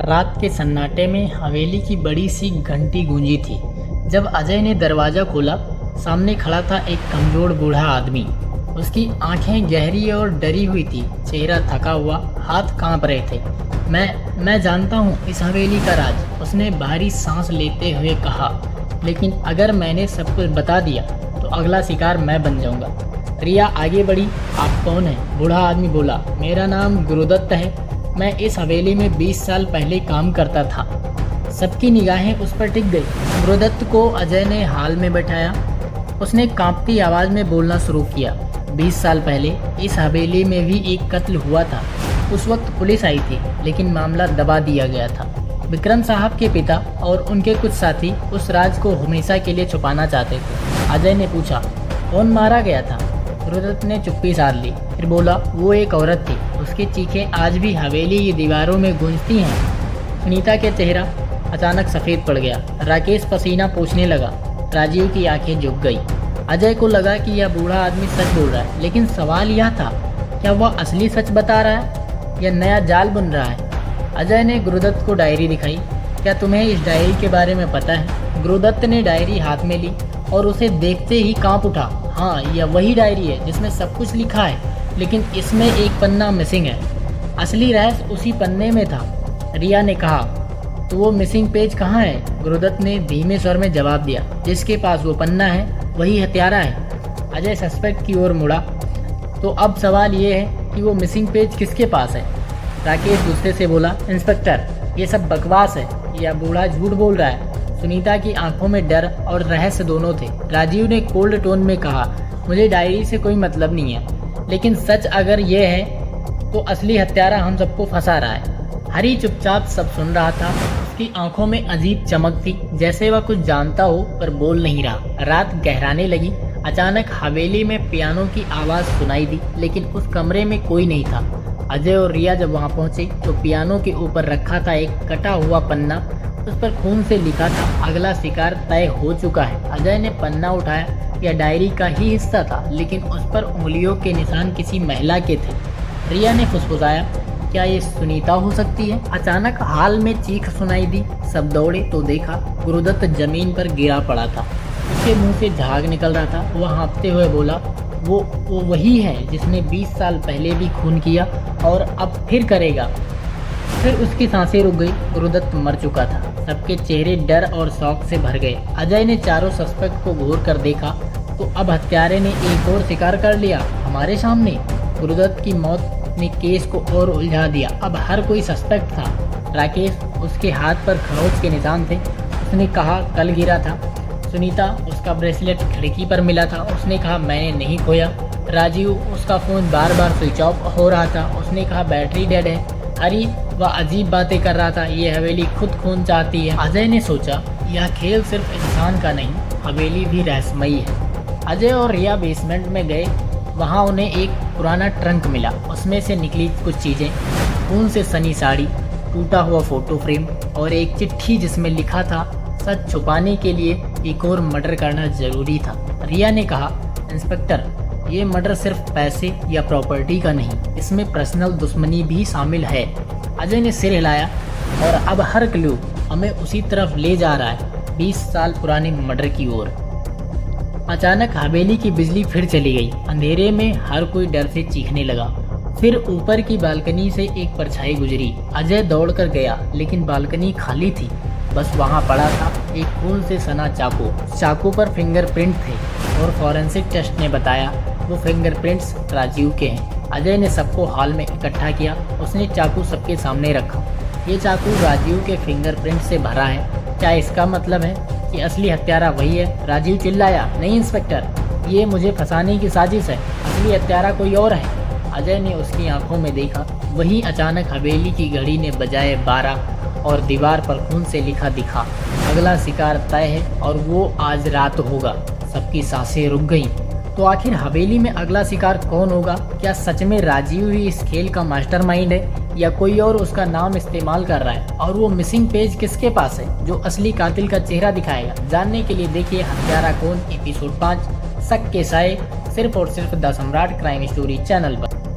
रात के सन्नाटे में हवेली की बड़ी सी घंटी गूंजी थी। जब अजय ने दरवाज़ा खोला, सामने खड़ा था एक कमज़ोर बूढ़ा आदमी। उसकी आंखें गहरी और डरी हुई थी, चेहरा थका हुआ, हाथ कांप रहे थे। मैं जानता हूँ इस हवेली का राज, उसने भारी सांस लेते हुए कहा, लेकिन अगर मैंने सब कुछ बता दिया तो अगला शिकार मैं बन जाऊँगा। रिया आगे बढ़ी। आप कौन हैं? बूढ़ा आदमी बोला। मेरा नाम गुरुदत्त है, मैं इस हवेली में 20 साल पहले काम करता था। सबकी निगाहें उस पर टिक गई। गुरुदत्त को अजय ने हाल में बैठाया। उसने कांपती आवाज़ में बोलना शुरू किया। 20 साल पहले इस हवेली में भी एक कत्ल हुआ था। उस वक्त पुलिस आई थी, लेकिन मामला दबा दिया गया था। विक्रम साहब के पिता और उनके कुछ साथी उस राज को हमेशा के लिए छुपाना चाहते थे। अजय ने पूछा, कौन मारा गया था? गुरुदत्त ने चुप्पी साध ली, फिर बोला, वो एक औरत थी, उसकी चीखें आज भी हवेली की दीवारों में गूंजती हैं। सुनीता के चेहरा अचानक सफ़ेद पड़ गया। राकेश पसीना पोंछने लगा। राजीव की आंखें झुक गई। अजय को लगा कि यह बूढ़ा आदमी सच बोल रहा है, लेकिन सवाल यह था, क्या वह असली सच बता रहा है या नया जाल बुन रहा है? अजय ने गुरुदत्त को डायरी दिखाई। क्या तुम्हें इस डायरी के बारे में पता है? गुरुदत्त ने डायरी हाथ में ली और उसे देखते ही कांप उठा। हाँ, यह वही डायरी है जिसमें सब कुछ लिखा है, लेकिन इसमें एक पन्ना मिसिंग है। असली रहस्य उसी पन्ने में था। रिया ने कहा, तो वो मिसिंग पेज कहाँ है? गुरुदत्त ने धीमे स्वर में जवाब दिया, जिसके पास वो पन्ना है वही हत्यारा है। अजय सस्पेक्ट की ओर मुड़ा। तो अब सवाल ये है कि वो मिसिंग पेज किसके पास है? राकेश गुस्से से बोला, इंस्पेक्टर, ये सब बकवास है, यह बूढ़ा झूठ बोल रहा है। सुनीता की आंखों में डर और रहस्य दोनों थे। राजीव ने कोल्ड टोन में कहा, मुझे डायरी से कोई मतलब नहीं है, लेकिन सच अगर ये है तो असली हत्यारा हम सबको फंसा रहा है। हरी चुपचाप सब सुन रहा था। उसकी आंखों में अजीब चमक थी, जैसे वह कुछ जानता हो पर बोल नहीं रहा। रात गहराने लगी। अचानक हवेली में पियानो की आवाज़ सुनाई दी, लेकिन उस कमरे में कोई नहीं था। अजय और रिया जब वहां पहुंचे तो पियानो के ऊपर रखा था एक कटा हुआ पन्ना। उस पर खून से लिखा था, अगला शिकार तय हो चुका है। अजय ने पन्ना उठाया। यह डायरी का ही हिस्सा था, लेकिन उस पर उंगलियों के निशान किसी महिला के थे। रिया ने फुसफुसाया, क्या ये सुनीता हो सकती है? अचानक हाल में चीख सुनाई दी। सब दौड़े तो देखा गुरुदत्त जमीन पर गिरा पड़ा था। उसके मुंह से झाग निकल रहा था। वह हाँफते हुए बोला, वो वही है जिसने 20 साल पहले भी खून किया और अब फिर करेगा। फिर उसकी सांसें रुक गई। गुरुदत्त मर चुका था। सबके चेहरे डर और शौक से भर गए। अजय ने चारों सस्पेक्ट को घूर कर देखा तो अब हत्यारे ने एक और शिकार कर लिया हमारे सामने। गुरुदत्त की मौत ने केस को और उलझा दिया। अब हर कोई सस्पेक्ट था। राकेश, उसके हाथ पर खरोच के निशान थे। उसने कहा, कल गिरा था। सुनीता, उसका ब्रेसलेट खिड़की पर मिला था। उसने कहा, मैंने नहीं खोया। राजीव, उसका फ़ोन बार बार स्विच ऑफ हो रहा था। उसने कहा, बैटरी डेड है। हरी, वह अजीब बातें कर रहा था, ये हवेली खुद खून चाहती है। अजय ने सोचा, यह खेल सिर्फ इंसान का नहीं, हवेली भी रहस्यमयी है। अजय और रिया बेसमेंट में गए। वहाँ उन्हें एक पुराना ट्रंक मिला। उसमें से निकली कुछ चीज़ें, खून से सनी साड़ी, टूटा हुआ फोटो फ्रेम और एक चिट्ठी जिसमें लिखा था, सच छुपाने के लिए एक और मर्डर करना जरूरी था। रिया ने कहा, इंस्पेक्टर, ये मर्डर सिर्फ पैसे या प्रॉपर्टी का नहीं, इसमें पर्सनल दुश्मनी भी शामिल है। अजय ने सिर हिलाया, और अब हर क्लू हमें उसी तरफ ले जा रहा है, 20 साल पुराने मर्डर की ओर। अचानक हवेली की बिजली फिर चली गई। अंधेरे में हर कोई डर से चीखने लगा। फिर ऊपर की बालकनी से एक परछाई गुजरी। अजय दौड़कर गया, लेकिन बालकनी खाली थी। बस वहाँ पड़ा था एक खून से सना चाकू। चाकू पर फिंगरप्रिंट थे और फॉरेंसिक टेस्ट ने बताया वो फिंगरप्रिंट्स राजीव के हैं। अजय ने सबको हॉल में इकट्ठा किया। उसने चाकू सबके सामने रखा। ये चाकू राजीव के फिंगरप्रिंट से भरा है। क्या इसका मतलब है कि असली हत्यारा वही है? राजीव चिल्लाया, नहीं इंस्पेक्टर, ये मुझे फंसाने की साजिश है, असली हत्यारा कोई और है। अजय ने उसकी आंखों में देखा। वहीं अचानक हवेली की घड़ी ने बजाए 12 और दीवार पर खून से लिखा दिखा, अगला शिकार तय है और वो आज रात होगा। सबकी सांसें रुक गईं। तो आखिर हवेली में अगला शिकार कौन होगा? क्या सच में राजीव ही इस खेल का मास्टरमाइंड है, या कोई और उसका नाम इस्तेमाल कर रहा है? और वो मिसिंग पेज किसके पास है जो असली कातिल का चेहरा दिखाएगा? जानने के लिए देखिए हत्यारा कौन एपिसोड 5, शक के साए, सिर्फ और सिर्फ द सम्राट क्राइम स्टोरी चैनल पर।